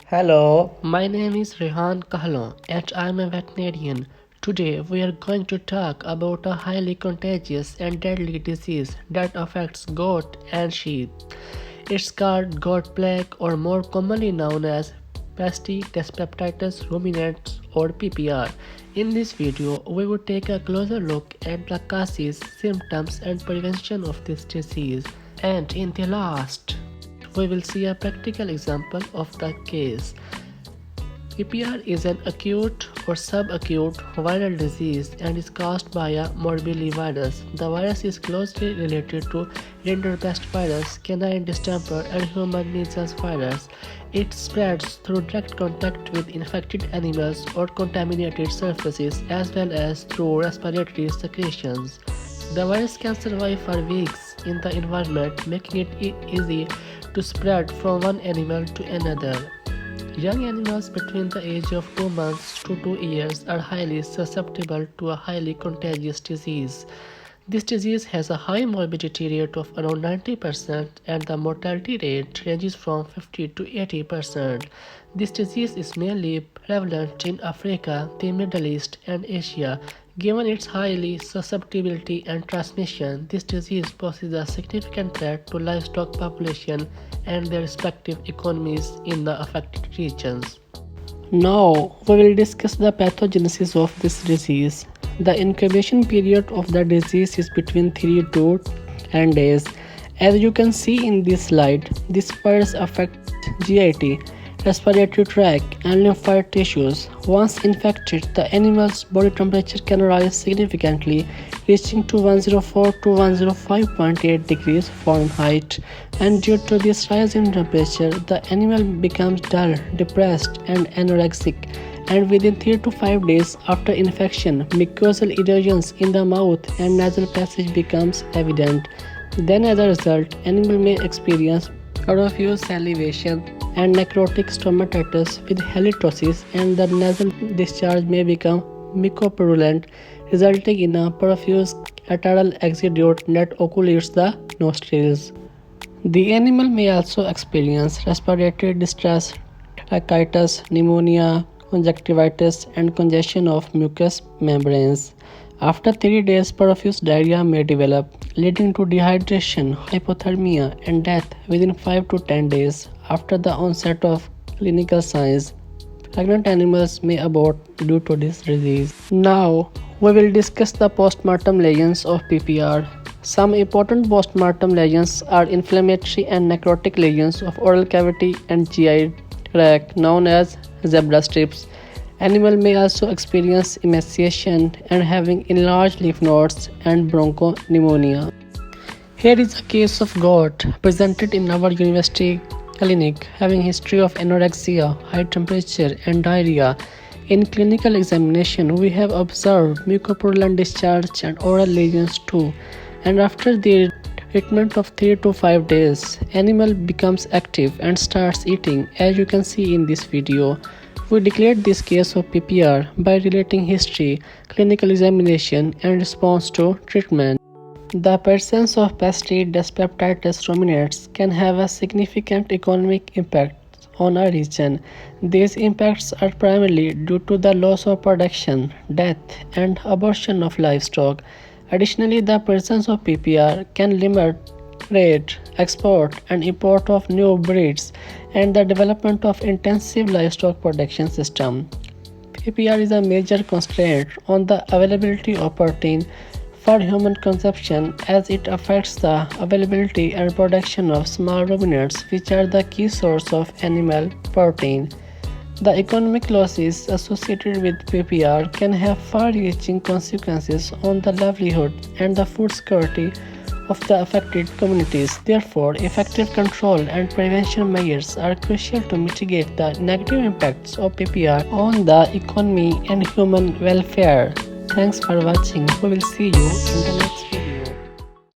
Hello, my name is Rehan Kahlon and I am a veterinarian. Today we are going to talk about a highly contagious and deadly disease that affects goat and sheep. It's called goat plague or more commonly known as Petits Ruminants or PPR. In this video, we will take a closer look at the causes, symptoms and prevention of this disease. And in the last, we will see a practical example of the case. PPR is an acute or subacute viral disease and is caused by a morbillivirus. The virus is closely related to rinderpest virus, canine distemper, and human measles virus. It spreads through direct contact with infected animals or contaminated surfaces as well as through respiratory secretions. The virus can survive for weeks in the environment, making it easy to spread from one animal to another. Young animals between the age of 2 months to 2 years are highly susceptible to a highly contagious disease. This disease has a high morbidity rate of around 90% and the mortality rate ranges from 50 to 80%. This disease is mainly prevalent in Africa, the Middle East, and Asia. Given its highly susceptibility and transmission, this disease poses a significant threat to livestock population and their respective economies in the affected regions. Now, we will discuss the pathogenesis of this disease. The incubation period of the disease is between 3 to 10 days. As you can see in this slide, this virus affects GIT, respiratory tract, and lymphatic tissues. Once infected, the animal's body temperature can rise significantly, reaching to 104 to 105.8 degrees Fahrenheit. And due to this rise in temperature, the animal becomes dull, depressed, and anorexic. And within 3 to 5 days after infection, mucosal erosions in the mouth and nasal passage becomes evident. Then as a result, animal may experience profuse salivation and necrotic stomatitis with halitosis, and the nasal discharge may become mucopurulent, resulting in a profuse arterial exudate that occludes the nostrils. The animal may also experience respiratory distress, tracheitis, pneumonia, conjunctivitis, and congestion of mucous membranes. After 3 days, profuse diarrhea may develop, leading to dehydration, hypothermia, and death within 5 to 10 days after the onset of clinical signs. Pregnant animals may abort due to this disease. Now, we will discuss the postmortem lesions of PPR. Some important postmortem lesions are inflammatory and necrotic lesions of oral cavity and GI tract known as zebra strips. Animal may also experience emaciation and having enlarged lymph nodes and bronchopneumonia. Here is a case of goat presented in our university clinic having history of anorexia, high temperature and diarrhea. In clinical examination, we have observed mucopurulent discharge and oral lesions too. And after the treatment of 3 to 5 days, animal becomes active and starts eating, as you can see in this video. We declared this case of PPR by relating history, clinical examination, and response to treatment. The presence of Petits ruminants can have a significant economic impact on a region. These impacts are primarily due to the loss of production, death, and abortion of livestock. Additionally, the presence of PPR can limit trade, export, and import of new breeds, and the development of intensive livestock production system. PPR is a major constraint on the availability of protein for human consumption as it affects the availability and production of small ruminants, which are the key source of animal protein. The economic losses associated with PPR can have far-reaching consequences on the livelihood and the food security of the affected communities. Therefore, effective control and prevention measures are crucial to mitigate the negative impacts of PPR on the economy and human welfare. Thanks for watching. We will see you in the next video.